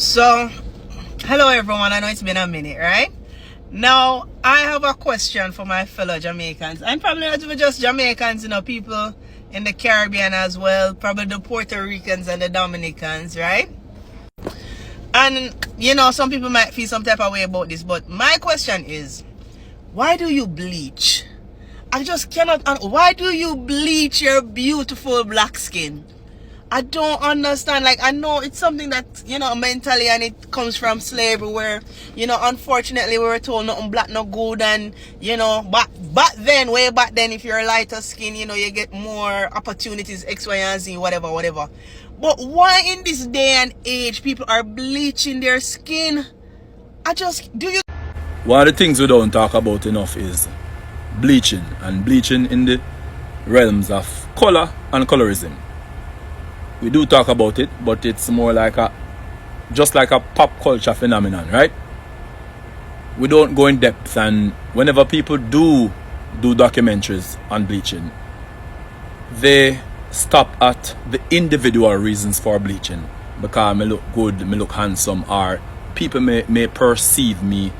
So, hello everyone. I know it's been a minute, right? Now, I have a question for my fellow Jamaicans, and probably not even just Jamaicans, people in the Caribbean as well, probably the Puerto Ricans and the Dominicans, right? And, some people might feel some type of way about this, but my question is, why do you bleach? I just cannot, why do you bleach your beautiful black skin? I don't understand. Like, I know it's something that, mentally, and it comes from slavery where, unfortunately we were told nothing black, no good, and, way back then, if you're lighter skin, you get more opportunities, X, Y, and Z, whatever. But why in this day and age people are bleaching their skin? One of the things we don't talk about enough is bleaching, and bleaching in the realms of color and colorism. We do talk about it, but it's more like just like a pop culture phenomenon, right? We don't go in depth, and whenever people do documentaries on bleaching, they stop at the individual reasons for bleaching. Because me look good, me look handsome, or people may perceive me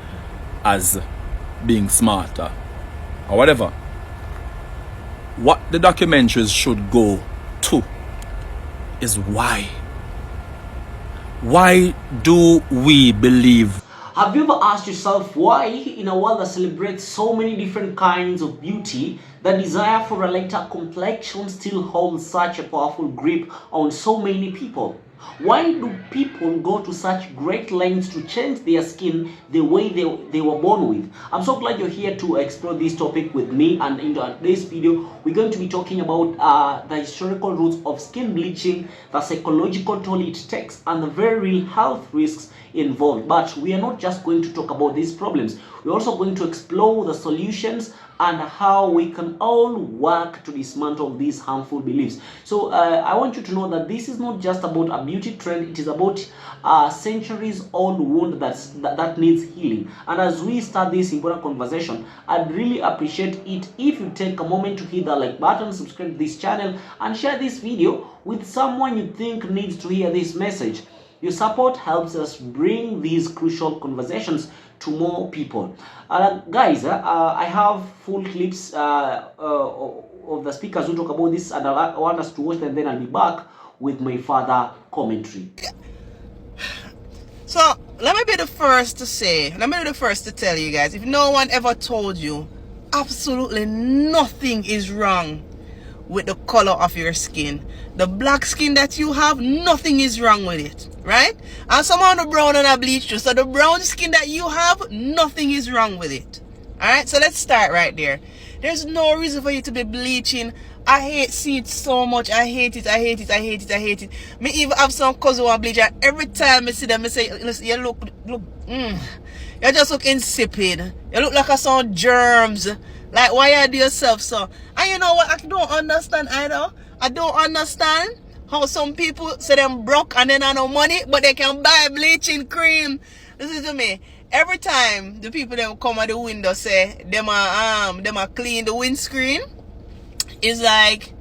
as being smarter, or whatever. What the documentaries should go to is why. Why do we believe? Have you ever asked yourself why, in a world that celebrates so many different kinds of beauty, the desire for a lighter complexion still holds such a powerful grip on so many people? Why do people go to such great lengths to change their skin the way they were born with? I'm so glad you're here to explore this topic with me, and in today's video we're going to be talking about the historical roots of skin bleaching, the psychological toll it takes, and the very real health risks involved. But we are not just going to talk about these problems, we're also going to explore the solutions and how we can all work to dismantle these harmful beliefs. So I want you to know that this is not just about a beauty trend, it is about a centuries old wound that needs healing. And as we start this important conversation, I'd really appreciate it if you take a moment to hit the like button, subscribe to this channel, and share this video with someone you think needs to hear this message. Your support helps us bring these crucial conversations to more people. Guys, I have full clips of the speakers who talk about this, and I want us to watch them, then I'll be back with my further commentary. So, let me be the first to tell you guys, if no one ever told you, absolutely nothing is wrong with the color of your skin. The black skin that you have, nothing is wrong with it, right? And some on the brown and a bleach too. So the brown skin that you have, nothing is wrong with it. Alright, so let's start right there. There's no reason for you to be bleaching. I hate seeing it so much. I hate it. Me even have some cousin who bleach, and every time I see them, I say, you look, you just look insipid. You look like some germs. Like, why you do yourself so? And you know what? I don't understand either. I don't understand how some people say them broke and they don't have no money, but they can buy bleaching cream. Listen to me. Every time the people them come at the window say them are clean the windscreen, it's like,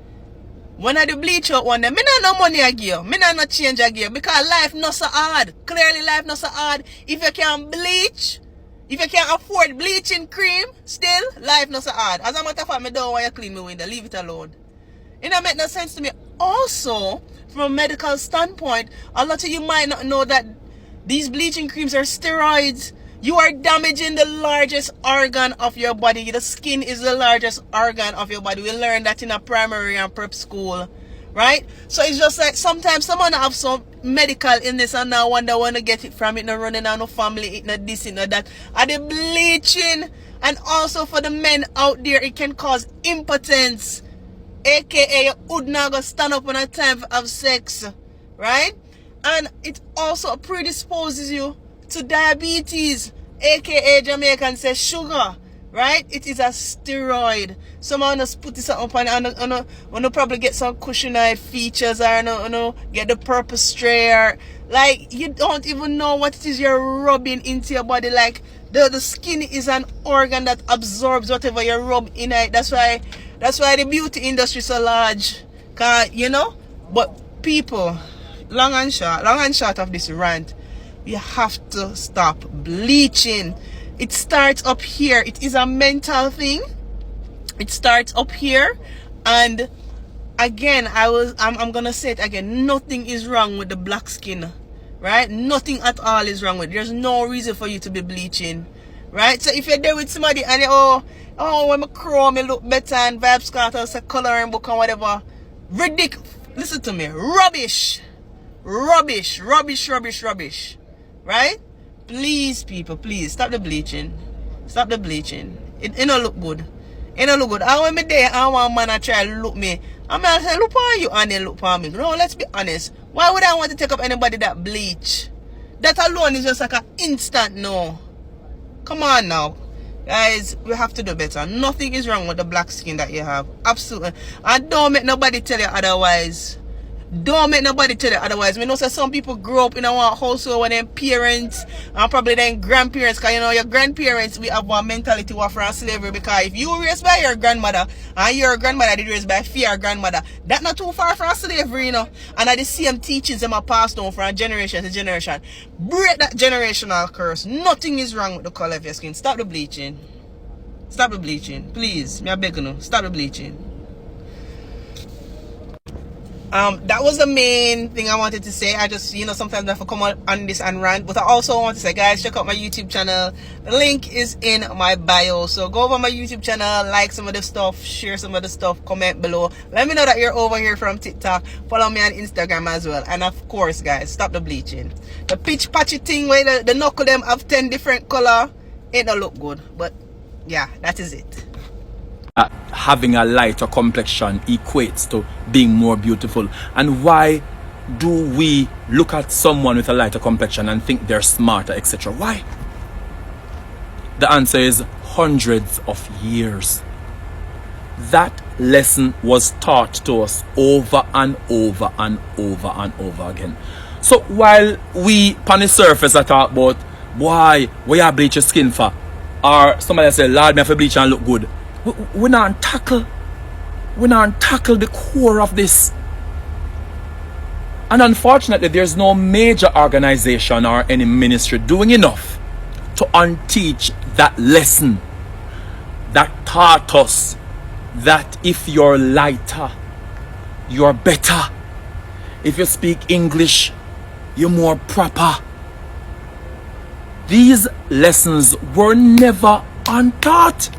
when I do bleach out one day, me not no money I give, me not no change I give, because life not so hard. Clearly life not so hard. If you can bleach, if you can't afford bleaching cream, still, life not so hard. As a matter of fact, me don't want you clean my window. Leave it alone. It don't make no sense to me. Also, from a medical standpoint, a lot of you might not know that these bleaching creams are steroids. You are damaging the largest organ of your body. The skin is the largest organ of your body. We learned that in a primary and prep school, right? So it's just like sometimes someone have some medical illness and now wonder when to get it from it, no running on no family, it not this, it not that. And the bleaching, and also for the men out there, it can cause impotence, aka you would not go stand up on a time to have sex, right? And it also predisposes you to diabetes, aka Jamaican say sugar, right? It is a steroid. Someone just put this up and probably get some cushionite features, or get the purple stray, or like you don't even know what it is you're rubbing into your body. Like the skin is an organ that absorbs whatever you rub in it. That's why the beauty industry is so large, but people, long and short of this rant, We have to stop bleaching. It starts up here. It is a mental thing. It starts up here. And again, I'm gonna say it again. Nothing is wrong with the black skin, right? Nothing at all is wrong with it. There's no reason for you to be bleaching, right? So if you're there with somebody and you when I crow, me look better and vibes start to say coloring book and whatever, ridiculous. Listen to me, rubbish, right? Please, people, please stop the bleaching. Stop the bleaching. It don't look good. It don't look good. And when me there, I want man to try to look me. I'm gonna say, look on you and they look on me. No, let's be honest. Why would I want to take up anybody that bleach? That alone is just like an instant no. Come on now. Guys, we have to do better. Nothing is wrong with the black skin that you have. Absolutely. And don't make nobody tell you otherwise. Don't make nobody tell you otherwise. We know that some people grow up in a household with their parents and probably their grandparents. Because you know your grandparents, we have one mentality from slavery. Because if you were raised by your grandmother and your grandmother did raised by fear grandmother, that's not too far from slavery, you know. And are the same teachings them are passed on from generation to generation. Break that generational curse. Nothing is wrong with the color of your skin. Stop the bleaching. Stop the bleaching. Please. Me I beg you. Stop the bleaching. That was the main thing I wanted to say. I just, sometimes I have to come on this and rant. But I also want to say, guys, check out my YouTube channel. The link is in my bio. So go over my YouTube channel, like some of the stuff, share some of the stuff, comment below. Let me know that you're over here from TikTok. Follow me on Instagram as well. And of course, guys, stop the bleaching. The pitch patchy thing where the knuckle them have 10 different color, it don't look good. But yeah, that is it. Having a lighter complexion equates to being more beautiful. And why do we look at someone with a lighter complexion and think they're smarter, etc.? Why? The answer is hundreds of years. That lesson was taught to us over and over and over and over again. So while we on the surface I talk about why you bleach your skin for, or somebody say, Lord, me have to bleach and look good, we not tackle the core of this. And unfortunately, there's no major organization or any ministry doing enough to unteach that lesson that taught us that if you're lighter, you're better. If you speak English, you're more proper. These lessons were never untaught.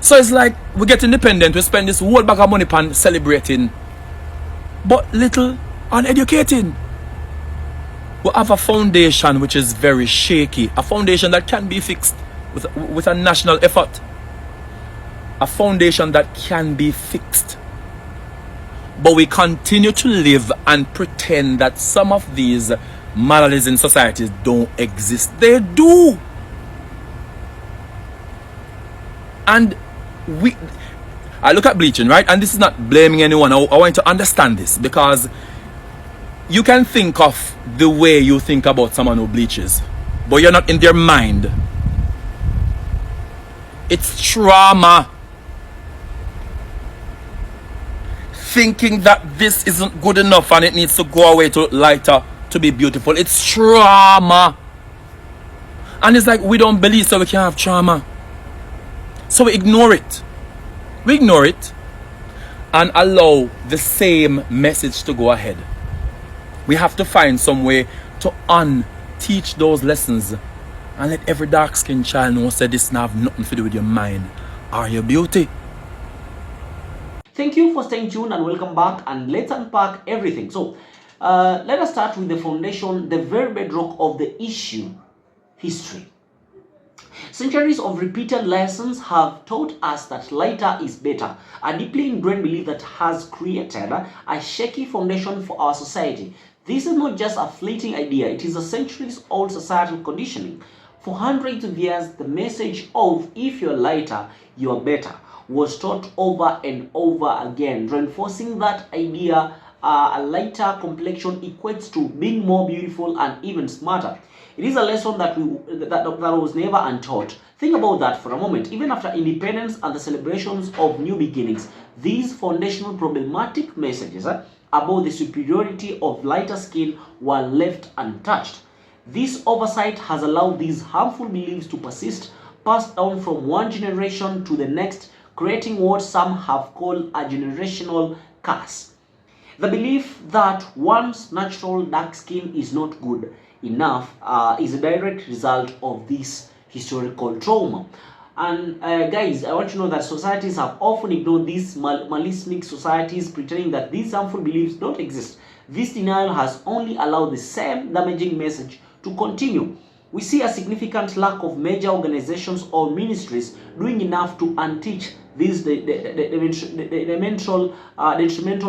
So it's like we get independent, we spend this whole bag of money on celebrating, but little on educating. We have a foundation which is very shaky, a foundation that can be fixed with a national effort, a foundation that can be fixed. But we continue to live and pretend that some of these maladies in society don't exist. They do. And I look at bleaching, right? And this is not blaming anyone. I want you to understand this, because you can think of the way you think about someone who bleaches, but you're not in their mind. It's trauma. Thinking that this isn't good enough and it needs to go away to look lighter, to be beautiful. It's trauma. And it's like we don't believe, so we can't have trauma. So we ignore it. We ignore it and allow the same message to go ahead. We have to find some way to unteach those lessons and let every dark-skinned child know that this have nothing to do with your mind or your beauty. Thank you for staying tuned and welcome back, and let's unpack everything. So let us start with the foundation, the very bedrock of the issue, history. Centuries of repeated lessons have taught us that lighter is better, a deeply ingrained belief that has created a shaky foundation for our society. This is not just a fleeting idea, it is a centuries-old societal conditioning. For hundreds of years, the message of if you're lighter, you're better was taught over and over again, reinforcing that idea. A lighter complexion equates to being more beautiful and even smarter. It is a lesson that was never untaught. Think about that for a moment. Even after independence and the celebrations of new beginnings, these foundational problematic messages about the superiority of lighter skin were left untouched. This oversight has allowed these harmful beliefs to persist, passed down from one generation to the next, creating what some have called a generational curse. The belief that one's natural dark skin is not good enough is a direct result of this historical trauma. And guys, I want you to know that societies have often ignored these malignant societies, pretending that these harmful beliefs don't exist. This denial has only allowed the same damaging message to continue. We see a significant lack of major organizations or ministries doing enough to unteach these detrimental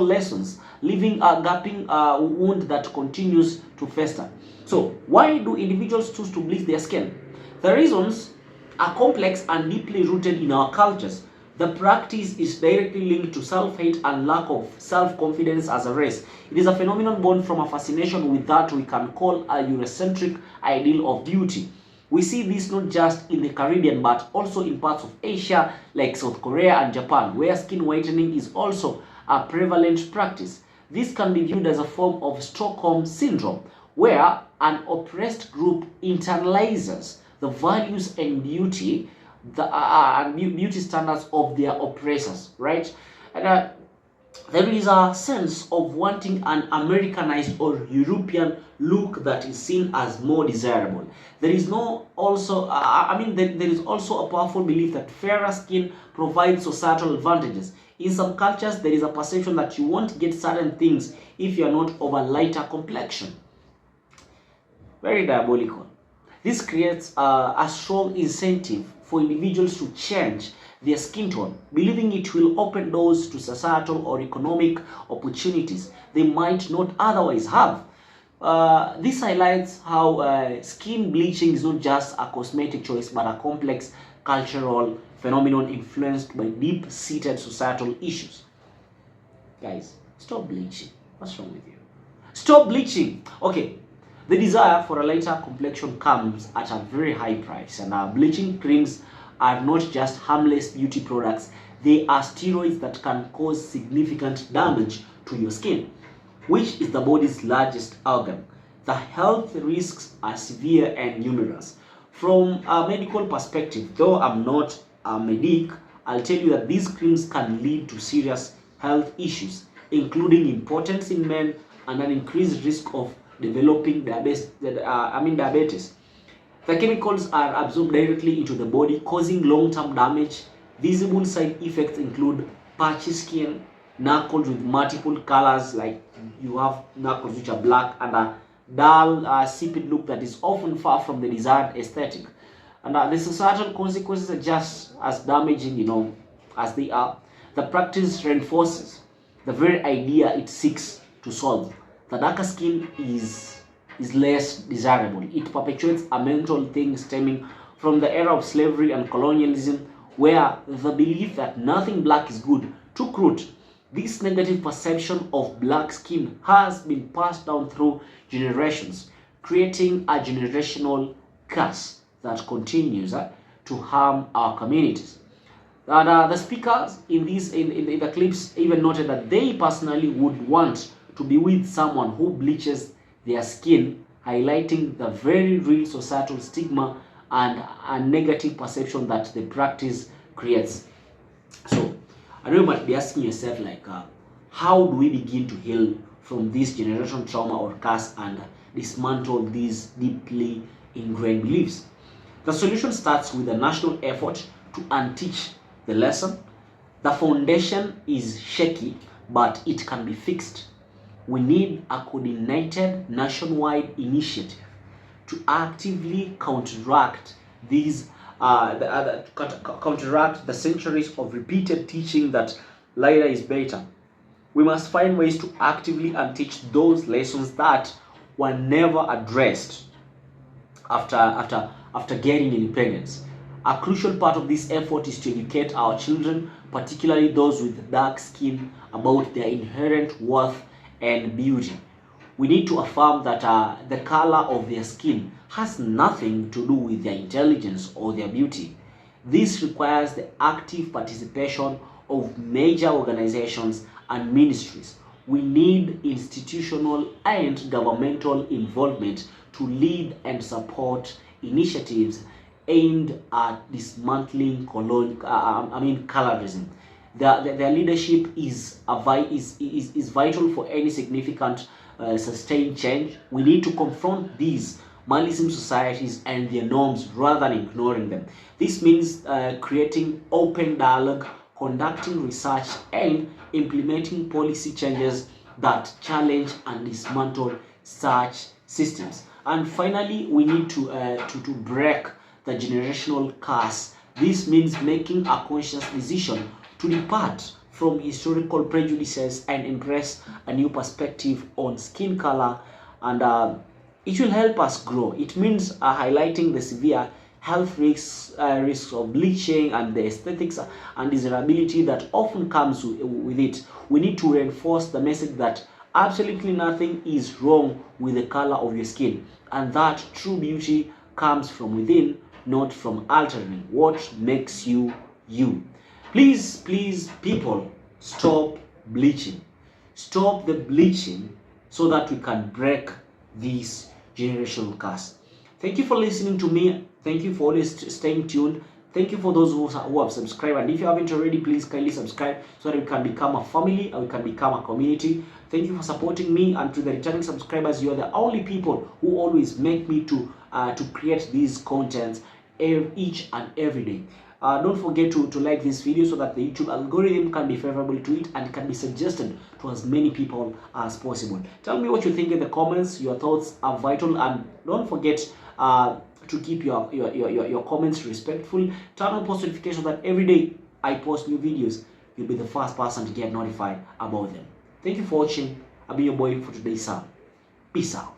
lessons, leaving a gaping wound that continues to fester. So, why do individuals choose to bleach their skin? The reasons are complex and deeply rooted in our cultures. The practice is directly linked to self-hate and lack of self-confidence as a race. It is a phenomenon born from a fascination with that we can call a Eurocentric ideal of beauty. We see this not just in the Caribbean but also in parts of Asia like South Korea and Japan, where skin whitening is also a prevalent practice. This can be viewed as a form of Stockholm Syndrome, where an oppressed group internalizes the values and beauty beauty standards of their oppressors, right? And there is a sense of wanting an Americanized or European look that is seen as more desirable. There is no also, there is also a powerful belief that fairer skin provides societal advantages. In some cultures, there is a perception that you won't get certain things if you are not of a lighter complexion. Very diabolical. This creates a strong incentive for individuals to change their skin tone, believing it will open doors to societal or economic opportunities they might not otherwise have. This highlights how skin bleaching is not just a cosmetic choice but a complex cultural phenomenon influenced by deep-seated societal issues. Guys, stop bleaching. What's wrong with you? Stop bleaching. Okay. The desire for a lighter complexion comes at a very high price, and bleaching creams are not just harmless beauty products, they are steroids that can cause significant damage to your skin, which is the body's largest organ. The health risks are severe and numerous. From a medical perspective, though I'm not a medic, I'll tell you that these creams can lead to serious health issues, including impotence in men and an increased risk of developing diabetes. The chemicals are absorbed directly into the body, causing long-term damage. Visible side effects include patchy skin, knuckles with multiple colors, like you have knuckles which are black, and a dull, insipid look that is often far from the desired aesthetic. And the societal consequences are just as damaging, as they are. The practice reinforces the very idea it seeks to solve. The darker skin is less desirable. It perpetuates a mental thing stemming from the era of slavery and colonialism, where the belief that nothing black is good took root. This negative perception of black skin has been passed down through generations, creating a generational curse that continues to harm our communities. And the speakers in the clips even noted that they personally would want to be with someone who bleaches their skin, highlighting the very real societal stigma and a negative perception that the practice creates. So, I know you might be asking yourself, like, how do we begin to heal from this generational trauma or curse and dismantle these deeply ingrained beliefs? The solution starts with a national effort to unteach the lesson. The foundation is shaky, but it can be fixed. We need a coordinated nationwide initiative to actively counteract these counteract the centuries of repeated teaching that lighter is better. We must find ways to actively unteach those lessons that were never addressed after gaining independence. A crucial part of this effort is to educate our children, particularly those with dark skin, about their inherent worth and beauty. We need to affirm that the color of their skin has nothing to do with their intelligence or their beauty. This requires the active participation of major organizations and ministries. We need institutional and governmental involvement to lead and support initiatives aimed at dismantling colorism. Their leadership is vital for any significant sustained change. We need to confront these Malism societies and their norms rather than ignoring them. This means creating open dialogue, conducting research, and implementing policy changes that challenge and dismantle such systems. And finally, we need to break the generational curse. This means making a conscious decision to depart from historical prejudices and embrace a new perspective on skin color, and it will help us grow. It means highlighting the severe health risks of bleaching and the aesthetics and desirability that often comes with it. We need to reinforce the message that absolutely nothing is wrong with the color of your skin, and that true beauty comes from within, not from altering what makes you you. Please, people, stop bleaching. Stop the bleaching so that we can break this generational curse. Thank you for listening to me. Thank you for always staying tuned. Thank you for those who have subscribed. And if you haven't already, please kindly subscribe so that we can become a family and we can become a community. Thank you for supporting me, and to the returning subscribers, you are the only people who always make me to create these contents each and every day. Don't forget to like this video so that the YouTube algorithm can be favorable to it and can be suggested to as many people as possible. Tell me what you think in the comments. Your thoughts are vital, and don't forget to keep your comments respectful. Turn on post notifications so that every day I post new videos, you'll be the first person to get notified about them. Thank you for watching. I'll be your boy for today's sermon. Peace out.